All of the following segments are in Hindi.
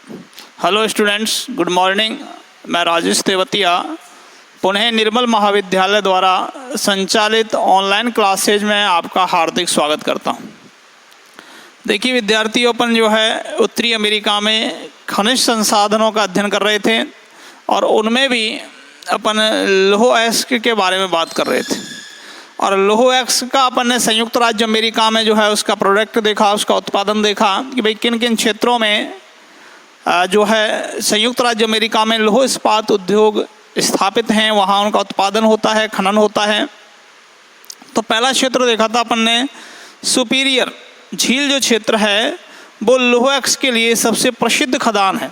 Hello students, good morning. मैं राजेश तेवतिया पुणे निर्मल महाविद्यालय द्वारा संचालित ऑनलाइन क्लासेज में आपका हार्दिक स्वागत करता हूं। देखिए विद्यार्थियों, अपन जो है उत्तरी अमेरिका में खनिज संसाधनों का अध्ययन कर रहे थे और उनमें भी अपन लौह अयस्क के बारे में बात कर रहे थे। और लौह अयस्क का अपन ने संयुक्त राज्य अमेरिका में जो है उसका प्रोडक्ट देखा, उसका उत्पादन देखा कि भाई किन किन क्षेत्रों में जो है संयुक्त राज्य अमेरिका में लौह इस्पात उद्योग स्थापित हैं, वहाँ उनका उत्पादन होता है, खनन होता है। तो पहला क्षेत्र देखा था अपन ने सुपीरियर झील जो क्षेत्र है वो लौह अयस्क के लिए सबसे प्रसिद्ध खदान है,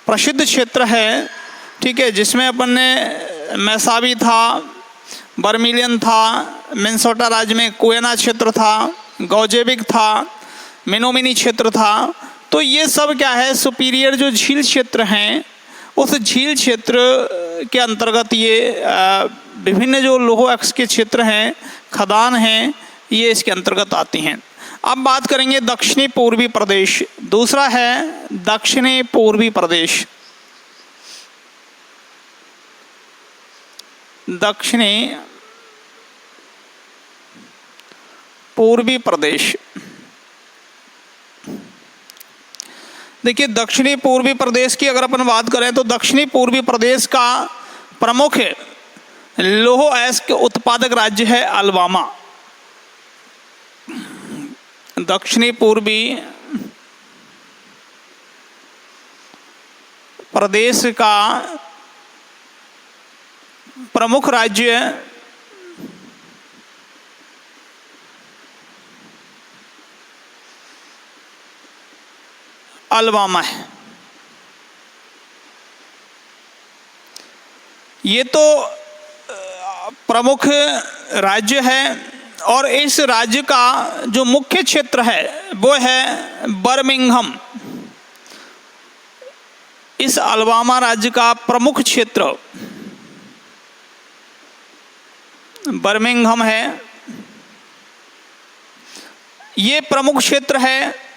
प्रसिद्ध क्षेत्र है, ठीक है। जिसमें अपन ने मैसावी था, बर्मिलियन था, मिनेसोटा राज्य में कोयना क्षेत्र था, गौजेविक था, मिनोमिनी क्षेत्र था। तो ये सब क्या है, सुपीरियर जो झील क्षेत्र हैं, उस झील क्षेत्र के अंतर्गत ये विभिन्न जो लौह अयस्क के क्षेत्र हैं, खदान हैं, ये इसके अंतर्गत आती हैं। अब बात करेंगे दक्षिणी पूर्वी प्रदेश। दूसरा है दक्षिणी पूर्वी प्रदेश। दक्षिणी पूर्वी प्रदेश। देखिए दक्षिणी पूर्वी प्रदेश की अगर अपन बात करें तो दक्षिणी पूर्वी प्रदेश का प्रमुख लौह अयस्क उत्पादक राज्य है अलबामा। दक्षिणी पूर्वी प्रदेश का प्रमुख राज्य अलबामा है। ये तो प्रमुख राज्य है और इस राज्य का जो मुख्य क्षेत्र है वो है बर्मिंघम। इस अलबामा राज्य का प्रमुख क्षेत्र बर्मिंघम है। ये प्रमुख क्षेत्र है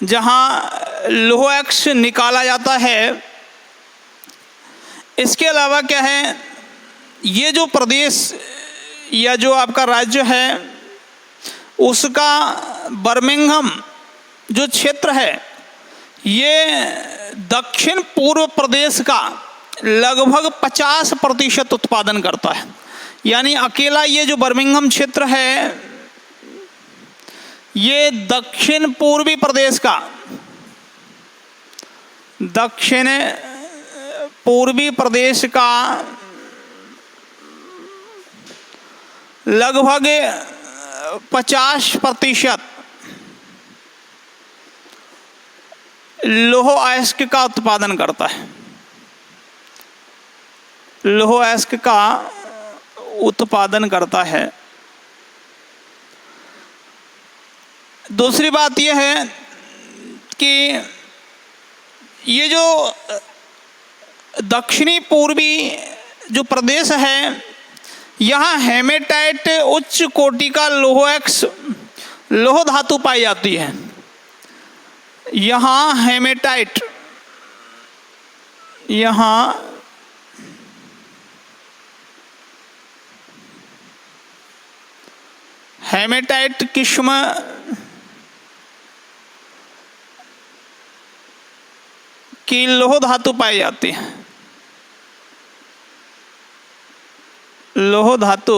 जहाँ लौह अयस्क निकाला जाता है। इसके अलावा क्या है, ये जो प्रदेश या जो आपका राज्य है उसका बर्मिंघम जो क्षेत्र है ये दक्षिण पूर्व प्रदेश का लगभग 50% उत्पादन करता है। यानी अकेला ये जो बर्मिंघम क्षेत्र है ये दक्षिण पूर्वी प्रदेश का, दक्षिण पूर्वी प्रदेश का लगभग 50% लौह अयस्क का उत्पादन करता है। लौह अयस्क का उत्पादन करता है। दूसरी बात यह है कि ये जो दक्षिणी पूर्वी जो प्रदेश है यहाँ हेमेटाइट उच्च कोटि का लौह अयस्क लौह धातु पाई जाती है। यहाँ हेमेटाइट, यहाँ हेमेटाइट किस्म की लौह धातु पाई जाती है। लौह धातु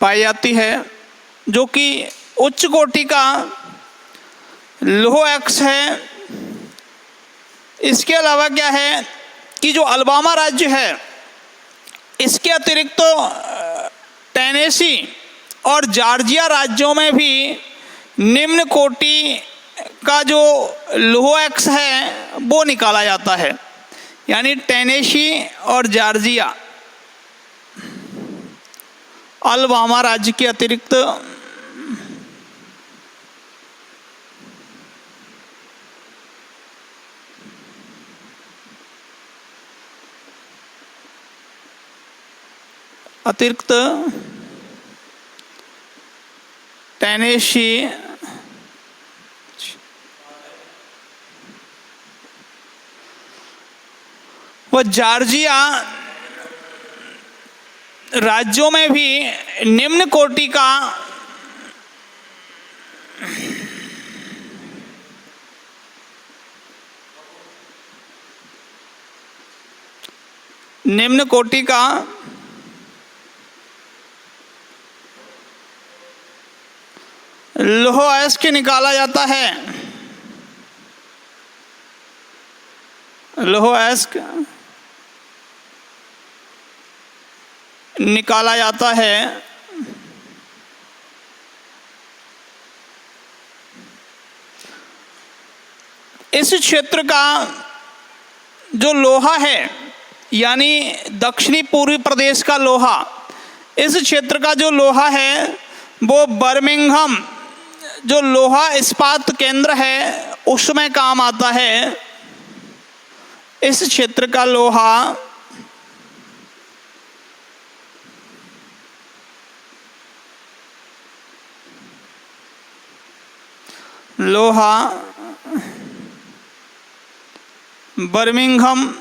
पाई जाती है जो कि उच्च कोटि का लौह अयस्क है। इसके अलावा क्या है कि जो अलबामा राज्य है इसके अतिरिक्त तो टेनेसी और जॉर्जिया राज्यों में भी निम्न कोटि का जो लौह अयस्क है वो निकाला जाता है। यानी टेनेसी और जॉर्जिया अलबामा राज्य के अतिरिक्त टेनेसी व जॉर्जिया राज्यों में भी निम्न कोटि का लौह अयस्क निकाला जाता है। लौह अयस्क निकाला जाता है। इस क्षेत्र का जो लोहा है, यानी दक्षिणी पूर्वी प्रदेश का लोहा, इस क्षेत्र का जो लोहा है वो बर्मिंघम जो लोहा इस्पात केंद्र है उसमें काम आता है। इस क्षेत्र का लोहा बर्मिंघम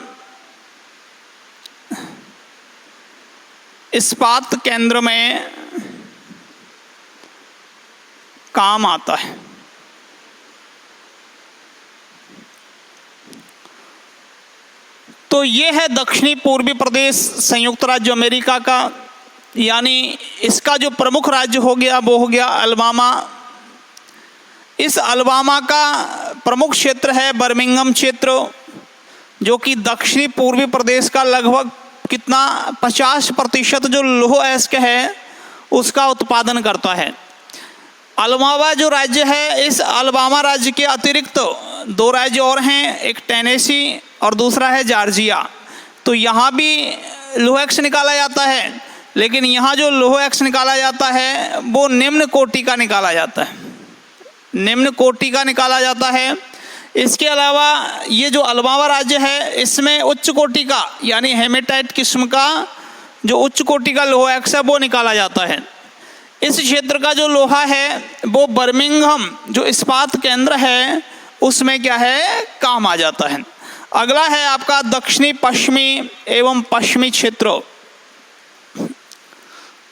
इस्पात केंद्र में काम आता है। तो ये है दक्षिणी पूर्वी प्रदेश संयुक्त राज्य अमेरिका का, यानी इसका जो प्रमुख राज्य हो गया वो हो गया अलबामा। इस अलबामा का प्रमुख क्षेत्र है बर्मिंघम क्षेत्र, जो कि दक्षिणी पूर्वी प्रदेश का लगभग कितना 50% जो लौह अयस्क है उसका उत्पादन करता है। अलबामा जो राज्य है, इस अलबामा राज्य के अतिरिक्त दो राज्य और हैं, एक टेनेसी और दूसरा है जॉर्जिया। तो यहाँ भी लौह अयस्क निकाला जाता है, लेकिन यहाँ जो लौह अयस्क निकाला जाता है वो निम्न कोटि का निकाला जाता है। निम्न कोटि का निकाला जाता है। इसके अलावा ये जो अलबामा राज्य है इसमें उच्च कोटि का यानी हेमेटाइट किस्म का जो उच्च कोटि का लौह अयस्क है वो निकाला जाता है। इस क्षेत्र का जो लोहा है वो बर्मिंघम जो इस्पात केंद्र है उसमें क्या है काम आ जाता है। अगला है आपका दक्षिणी पश्चिमी एवं पश्चिमी क्षेत्र।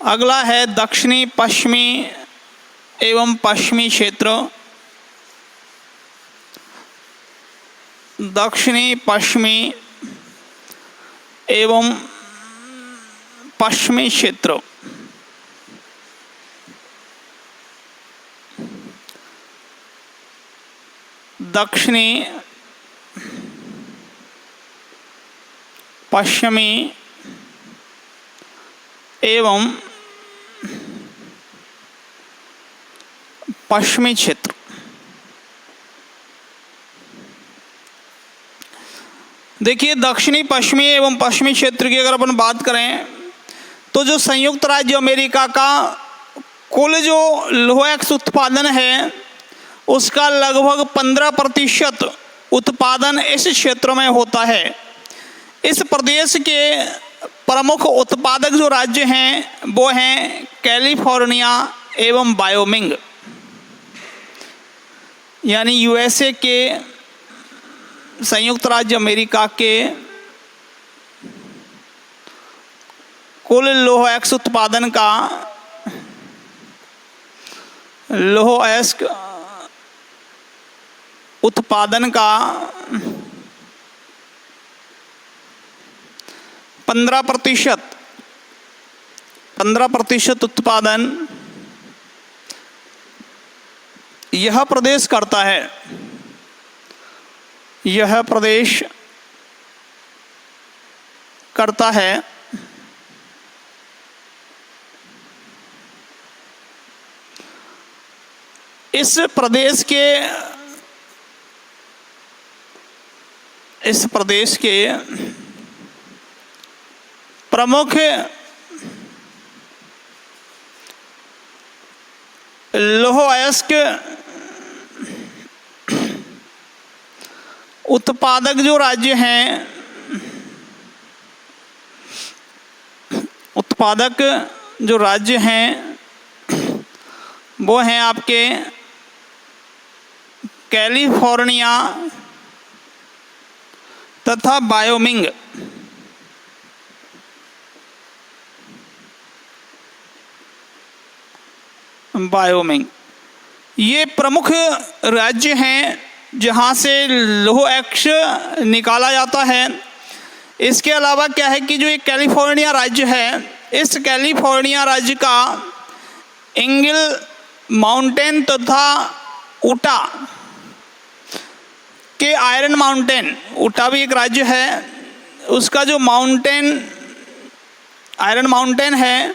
अगला है दक्षिणी पश्चिमी एवं पश्चिमी क्षेत्र। दक्षिणी पश्चिमी एवं पश्चिमी क्षेत्र। दक्षिणी पश्चिमी एवं पश्चिमी क्षेत्र। देखिए दक्षिणी पश्चिमी एवं पश्चिमी क्षेत्र की अगर अपन बात करें तो जो संयुक्त राज्य अमेरिका का कुल जो लौह अयस्क उत्पादन है उसका लगभग 15% उत्पादन इस क्षेत्र में होता है। इस प्रदेश के प्रमुख उत्पादक जो राज्य हैं वो हैं कैलिफोर्निया एवं वायोमिंग, यानी यूएसए के संयुक्त राज्य अमेरिका के कुल लौह अयस्क उत्पादन का लौह अयस्क उत्पादन का 15% उत्पादन यह प्रदेश करता है। यह प्रदेश करता है। इस प्रदेश के प्रमुख लौह अयस्क उत्पादक जो राज्य हैं, उत्पादक जो राज्य हैं वो हैं आपके कैलिफोर्निया तथा वायोमिंग। वायोमिंग। ये प्रमुख राज्य हैं जहाँ से लौह अयस्क निकाला जाता है। इसके अलावा क्या है कि जो ये कैलिफोर्निया राज्य है, इस कैलिफोर्निया राज्य का एंगल माउंटेन तथा उटा के आयरन माउंटेन, उटा भी एक राज्य है, उसका जो आयरन माउंटेन है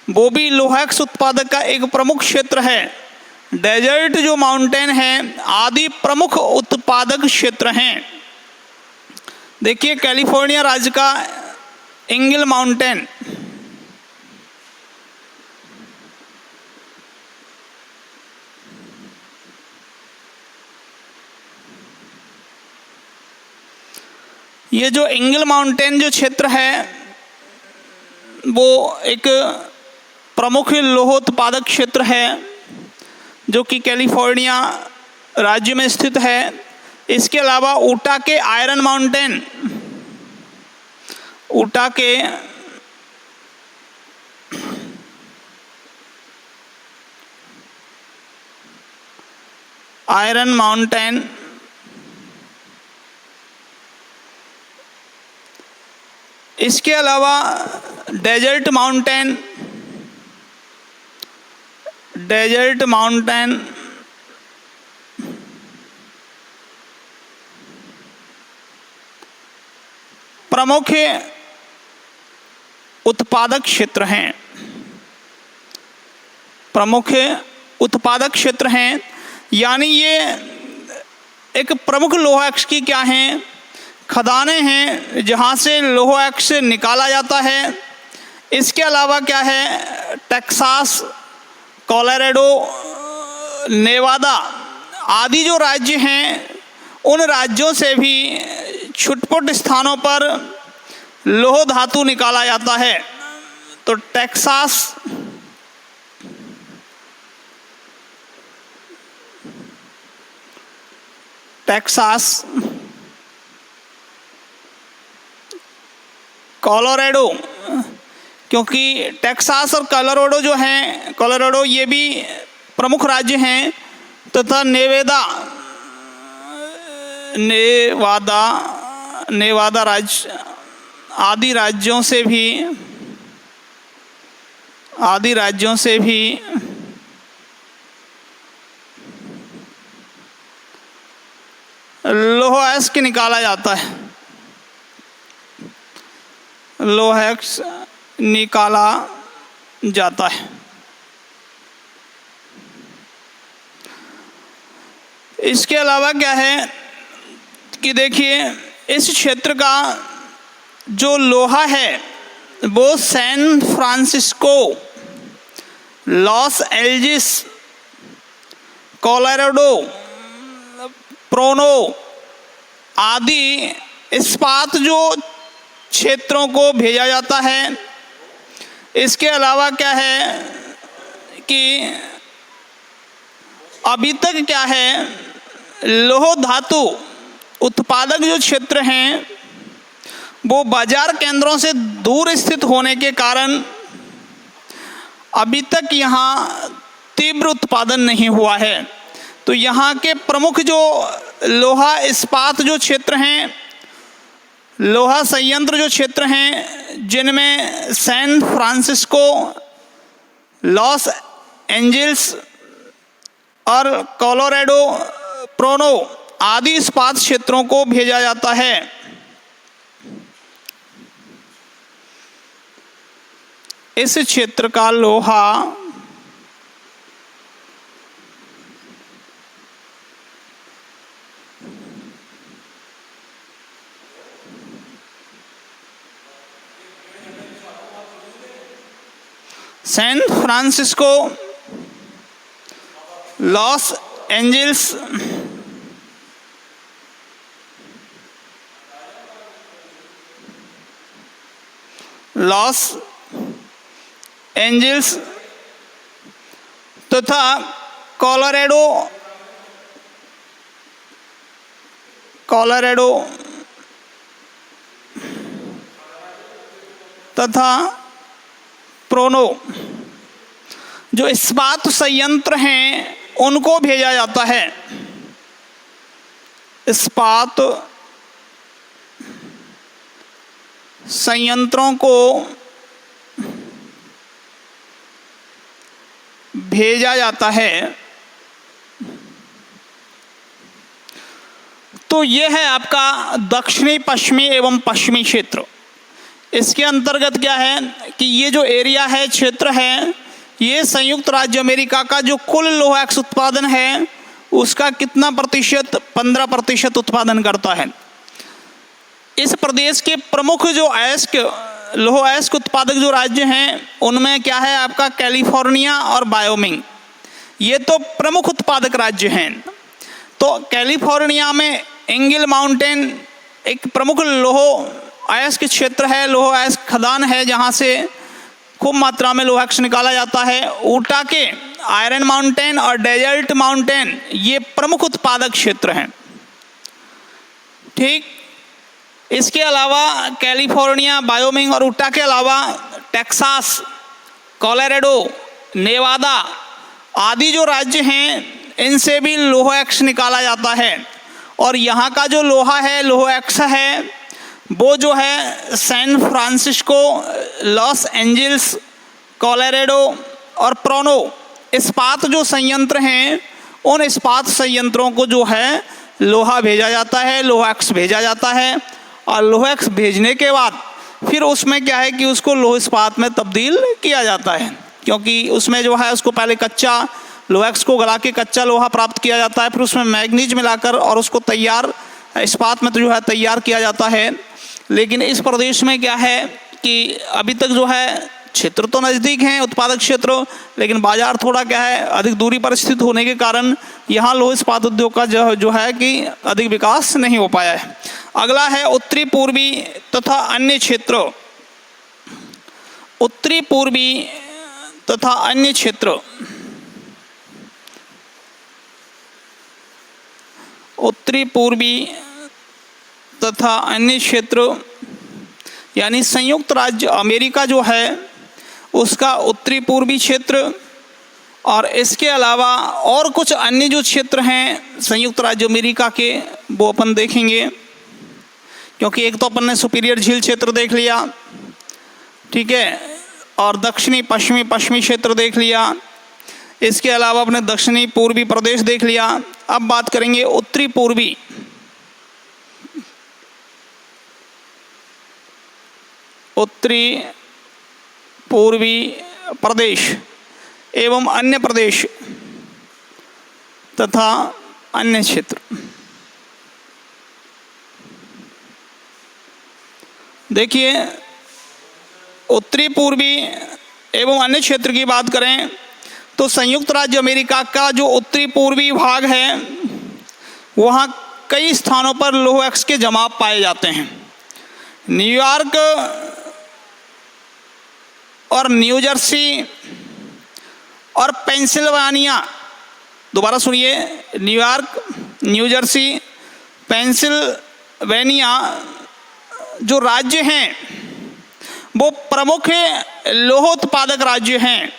वो भी लौह अयस्क उत्पादक का एक प्रमुख क्षेत्र है। डेजर्ट जो माउंटेन है आदि प्रमुख उत्पादक क्षेत्र हैं। देखिए कैलिफोर्निया राज्य का एंगल माउंटेन, ये जो एंगल माउंटेन जो क्षेत्र है वो एक प्रमुख लौह उत्पादक क्षेत्र है जो कि कैलिफोर्निया राज्य में स्थित है। इसके अलावा उटा के आयरन माउंटेन, उटा के आयरन माउंटेन, इसके अलावा डेजर्ट माउंटेन, प्रमुख उत्पादक क्षेत्र हैं, प्रमुख उत्पादक क्षेत्र हैं। यानी ये एक प्रमुख लौह अयस्क की क्या हैं, खदानें हैं जहाँ से लौह अयस्क निकाला जाता है। इसके अलावा क्या है, टेक्सास, कोलोराडो, नेवादा आदि जो राज्य हैं उन राज्यों से भी छुटपुट स्थानों पर लौह धातु निकाला जाता है। तो टेक्सास, कोलोराडो, क्योंकि टेक्सास और कोलोराडो जो हैं, कोलोराडो ये भी प्रमुख राज्य हैं, तथा नेवादा राज्य आदि राज्यों से भी लौह अयस्क निकाला जाता है, लौह अयस्क निकाला जाता है। इसके अलावा क्या है कि देखिए इस क्षेत्र का जो लोहा है वो San Francisco, Los Angeles, Colorado, प्रोनो आदि इस्पात जो क्षेत्रों को भेजा जाता है। इसके अलावा क्या है कि अभी तक क्या है, लौह धातु उत्पादक जो क्षेत्र हैं वो बाजार केंद्रों से दूर स्थित होने के कारण अभी तक यहाँ तीव्र उत्पादन नहीं हुआ है। तो यहाँ के प्रमुख जो लोहा इस्पात जो क्षेत्र हैं, लोहा संयंत्र जो क्षेत्र हैं, जिनमें सैन फ्रांसिस्को, लॉस एंजिल्स और कोलोराडो, प्रोनो आदि इस्पात क्षेत्रों को भेजा जाता है। इस क्षेत्र का लोहा सैन फ्रांसिस्को, लॉस एंजिल्स, तथा कोलोराडो तथा प्रोनो जो इस्पात संयंत्र हैं उनको भेजा जाता है। इस्पात संयंत्रों को भेजा जाता है। तो यह है आपका दक्षिणी पश्चिमी एवं पश्चिमी क्षेत्र। इसके अंतर्गत क्या है कि ये जो एरिया है, क्षेत्र है, ये संयुक्त राज्य अमेरिका का जो कुल लोहा एक्स उत्पादन है उसका कितना प्रतिशत? 15% उत्पादन करता है। इस प्रदेश के प्रमुख जो अयस्क लोह अयस्क उत्पादक जो राज्य हैं उनमें क्या है आपका कैलिफोर्निया और वायोमिंग, ये तो प्रमुख उत्पादक राज्य हैं। तो कैलिफोर्निया में एंगल माउंटेन एक प्रमुख लोह अयस्क क्षेत्र है, लोह अयस्क खदान है जहाँ से खूब मात्रा में लोहा निकाला जाता है। ऊटा के आयरन माउंटेन और डेजर्ट माउंटेन ये प्रमुख उत्पादक क्षेत्र हैं। ठीक, इसके अलावा कैलिफोर्निया, वायोमिंग और ऊटा के अलावा टेक्सास, कोलोराडो, नेवादा आदि जो राज्य हैं इनसे भी लोहा एक्स निकाला जाता है। और यहाँ का जो लोहा है, लोहा एक्स है, वो जो है San Francisco, Los Angeles, Colorado और प्रोनो इस्पात जो संयंत्र हैं उन इस्पात संयंत्रों को जो है लोहा भेजा जाता है, लोहा एक्स भेजा जाता है। और लोहा एक्स भेजने के बाद फिर उसमें क्या है कि उसको लोह इस्पात में तब्दील किया जाता है, क्योंकि उसमें जो है उसको पहले कच्चा लोहा एक्स को गला के कच्चा लोहा प्राप्त किया जाता है, फिर उसमें मैग्नीज मिलाकर और उसको तैयार इस्पात में तो जो है तैयार किया जाता है। लेकिन इस प्रदेश में क्या है कि अभी तक जो है क्षेत्र तो नज़दीक हैं उत्पादक क्षेत्र, लेकिन बाजार थोड़ा क्या है अधिक दूरी पर स्थित होने के कारण यहाँ लोह इस्पात उद्योग का जो है कि अधिक विकास नहीं हो पाया है। अगला है उत्तरी पूर्वी तथा अन्य क्षेत्र। उत्तरी पूर्वी तथा अन्य क्षेत्र, उत्तरी पूर्वी तथा अन्य क्षेत्र यानी संयुक्त राज्य अमेरिका जो है उसका उत्तरी पूर्वी क्षेत्र, और इसके अलावा और कुछ अन्य जो क्षेत्र हैं संयुक्त राज्य अमेरिका के वो अपन देखेंगे, क्योंकि एक तो अपन ने सुपीरियर झील क्षेत्र देख लिया, ठीक है, और दक्षिणी पश्चिमी क्षेत्र देख लिया। इसके अलावा अपने दक्षिणी पूर्वी प्रदेश देख लिया। अब बात करेंगे उत्तरी पूर्वी। उत्तरी पूर्वी प्रदेश एवं अन्य प्रदेश तथा अन्य क्षेत्र। देखिए, उत्तरी पूर्वी एवं अन्य क्षेत्र की बात करें तो संयुक्त राज्य अमेरिका का जो उत्तरी पूर्वी भाग है वहाँ कई स्थानों पर लोह एक्स के जमाव पाए जाते हैं। न्यूयॉर्क और न्यू जर्सी और पेंसिल्वानिया, दोबारा सुनिए, न्यूयॉर्क, न्यू जर्सी, पेंसिल्वेनिया जो राज्य हैं वो प्रमुख लोहोत्पादक राज्य हैं।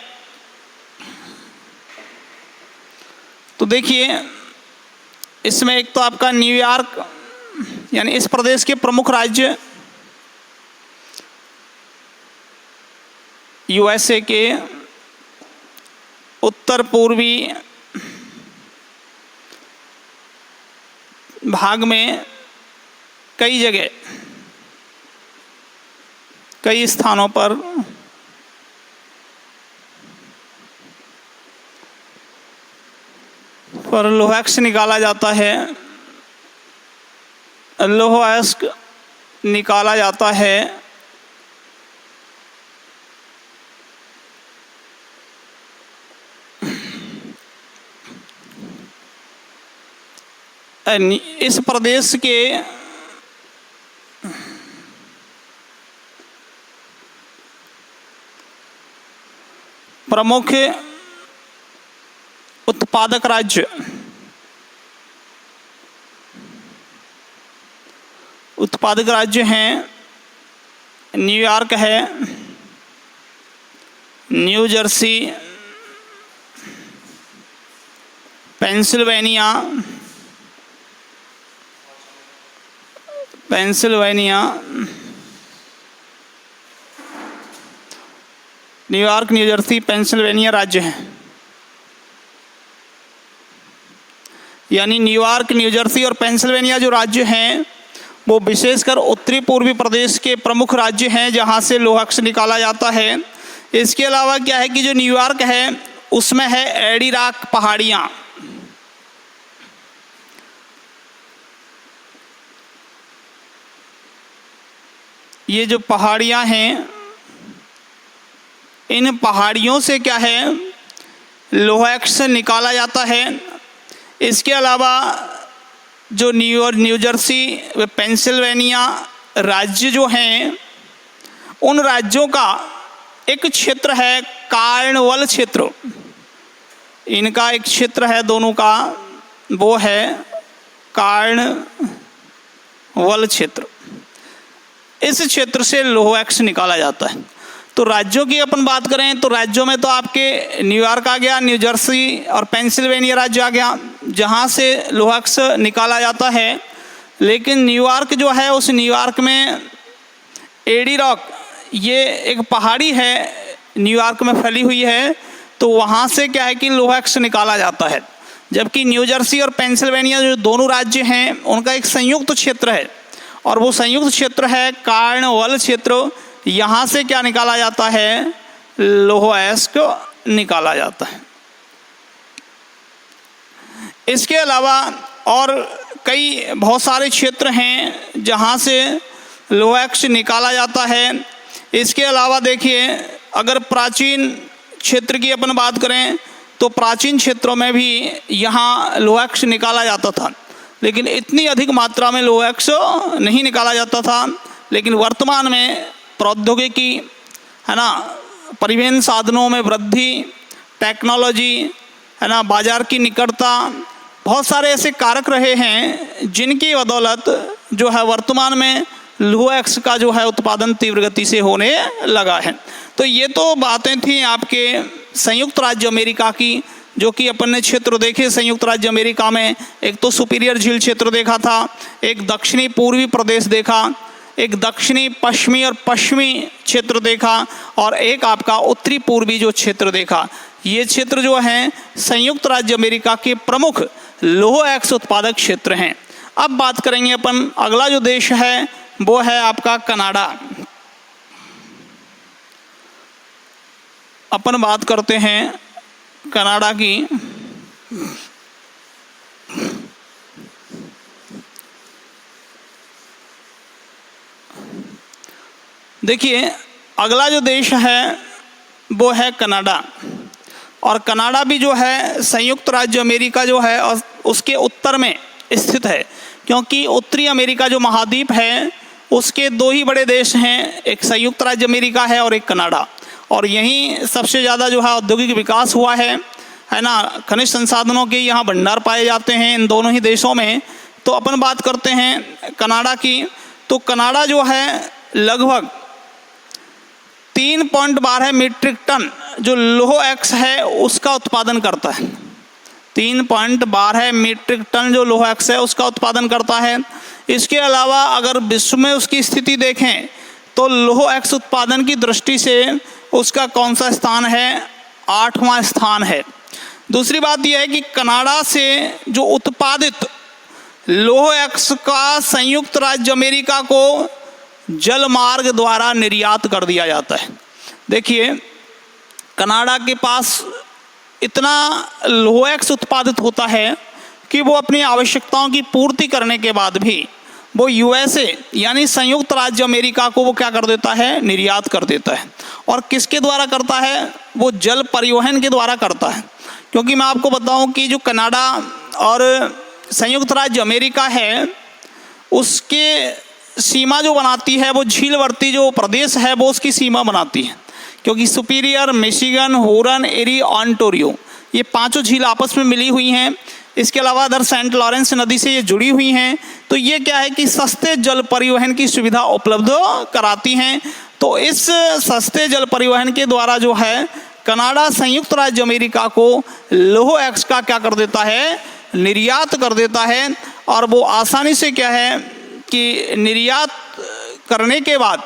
तो देखिए, इसमें एक तो आपका न्यूयॉर्क यानी इस प्रदेश के प्रमुख राज्य यूएसए के उत्तर पूर्वी भाग में कई जगह, कई स्थानों पर लोह एक्स निकाला जाता है, लोह अयस्क निकाला जाता है। इस प्रदेश के प्रमुख उत्पादक राज्य हैं न्यूयॉर्क है, new Jersey, Pennsylvania, New York, New Jersey, Pennsylvania राज्य हैं। यानी न्यूयॉर्क, न्यूजर्सी और पेंसिल्वेनिया जो राज्य हैं वो विशेषकर उत्तरी पूर्वी प्रदेश के प्रमुख राज्य हैं जहां से लोह अक्ष निकाला जाता है। इसके अलावा क्या है कि जो न्यूयॉर्क है उसमें है एडिरॉक पहाड़ियाँ। ये जो पहाड़ियाँ हैं इन पहाड़ियों से क्या है लोह अक्ष निकाला जाता है। इसके अलावा जो न्यूयॉर्क, न्यूजर्सी व पेंसिल्वेनिया राज्य जो हैं उन राज्यों का एक क्षेत्र है कार्नवल क्षेत्र। इनका एक क्षेत्र है दोनों का, वो है कार्नवल क्षेत्र। इस क्षेत्र से लोह अक्ष निकाला जाता है। तो राज्यों की अपन बात करें तो राज्यों में तो आपके न्यूयॉर्क आ गया, न्यूजर्सी और पेंसिल्वेनिया राज्य आ गया जहाँ से लोह अक्ष निकाला जाता है। लेकिन न्यूयॉर्क जो है उस न्यूयॉर्क में एडिरॉक, ये एक पहाड़ी है न्यूयॉर्क में फैली हुई है, तो वहाँ से क्या है कि लोह अक्ष निकाला जाता है। जबकि न्यूजर्सी और पेंसिल्वेनिया जो दोनों राज्य हैं उनका एक संयुक्त क्षेत्र है और वो संयुक्त क्षेत्र है कार्नवल क्षेत्र। यहाँ से क्या निकाला जाता है लोह अक्ष निकाला जाता है। इसके अलावा और कई बहुत सारे क्षेत्र हैं जहाँ से लोह अक्ष निकाला जाता है। इसके अलावा देखिए अगर प्राचीन क्षेत्र की अपन बात करें तो प्राचीन क्षेत्रों में भी यहाँ लोह अक्ष निकाला जाता था, लेकिन इतनी अधिक मात्रा में लोह अक्ष नहीं निकाला जाता था। लेकिन वर्तमान में प्रौद्योगिकी है ना, परिवहन साधनों में वृद्धि, टेक्नोलॉजी है ना, बाजार की निकटता, बहुत सारे ऐसे कारक रहे हैं जिनकी बदौलत जो है वर्तमान में लोह अक्ष का जो है उत्पादन तीव्र गति से होने लगा है। तो ये तो बातें थी आपके संयुक्त राज्य अमेरिका की, जो कि अपन ने क्षेत्र देखे संयुक्त राज्य अमेरिका में। एक तो सुपीरियर झील क्षेत्र देखा था, एक दक्षिणी पूर्वी प्रदेश देखा, एक दक्षिणी पश्चिमी और पश्चिमी क्षेत्र देखा और एक आपका उत्तरी पूर्वी जो क्षेत्र देखा। ये क्षेत्र जो हैं संयुक्त राज्य अमेरिका के प्रमुख लोह अक्ष उत्पादक क्षेत्र हैं। अब बात करेंगे अपन अगला जो देश है वो है आपका कनाडा। अपन बात करते हैं कनाडा की। देखिए अगला जो देश है वो है कनाडा, और कनाडा भी जो है संयुक्त राज्य अमेरिका जो है उसके उत्तर में स्थित है, क्योंकि उत्तरी अमेरिका जो महाद्वीप है उसके दो ही बड़े देश हैं, एक संयुक्त राज्य अमेरिका है और एक कनाडा। और यहीं सबसे ज़्यादा जो है औद्योगिक विकास हुआ है ना, खनिज संसाधनों के यहाँ भंडार पाए जाते हैं इन दोनों ही देशों में। तो अपन बात करते हैं कनाडा की, तो कनाडा जो है लगभग 3.12 मीट्रिक टन जो लोह अक्ष है उसका उत्पादन करता है। 3.12 मीट्रिक टन जो लोह अक्ष है उसका उत्पादन करता है। इसके अलावा अगर विश्व में उसकी स्थिति देखें तो लोह अक्ष उत्पादन की दृष्टि से उसका कौन सा स्थान है, 8वां स्थान है। दूसरी बात यह है कि कनाडा से जो उत्पादित लोह अक्ष का संयुक्त राज्य अमेरिका को जल मार्ग द्वारा निर्यात कर दिया जाता है। देखिए कनाडा के पास इतना लोह अक्ष उत्पादित होता है कि वो अपनी आवश्यकताओं की पूर्ति करने के बाद भी वो यूएसए यानी संयुक्त राज्य अमेरिका को वो क्या कर देता है, निर्यात कर देता है। और किसके द्वारा करता है, वो जल परिवहन के द्वारा करता है। क्योंकि मैं आपको बताऊं कि जो कनाडा और संयुक्त राज्य अमेरिका है उसके सीमा जो बनाती है वो झीलवर्ती जो प्रदेश है वो उसकी सीमा बनाती है। क्योंकि सुपीरियर, मिशिगन, हुरन, एरी, ऑन्टारियो ये पांचों झील आपस में मिली हुई हैं। इसके अलावा अदर सेंट लॉरेंस नदी से ये जुड़ी हुई हैं। तो ये क्या है कि सस्ते जल परिवहन की सुविधा उपलब्ध कराती हैं। तो इस सस्ते जल परिवहन के द्वारा जो है कनाडा संयुक्त राज्य अमेरिका को लौह अयस्क का क्या कर देता है, निर्यात कर देता है। और वो आसानी से क्या है कि निर्यात करने के बाद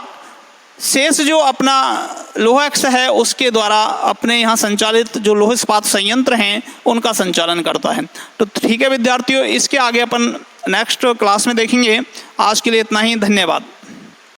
शेष जो अपना लौह अयस्क है उसके द्वारा अपने यहाँ संचालित जो लौह इस्पात संयंत्र हैं उनका संचालन करता है। तो ठीक है विद्यार्थियों, इसके आगे अपन नेक्स्ट क्लास में देखेंगे। आज के लिए इतना ही, धन्यवाद।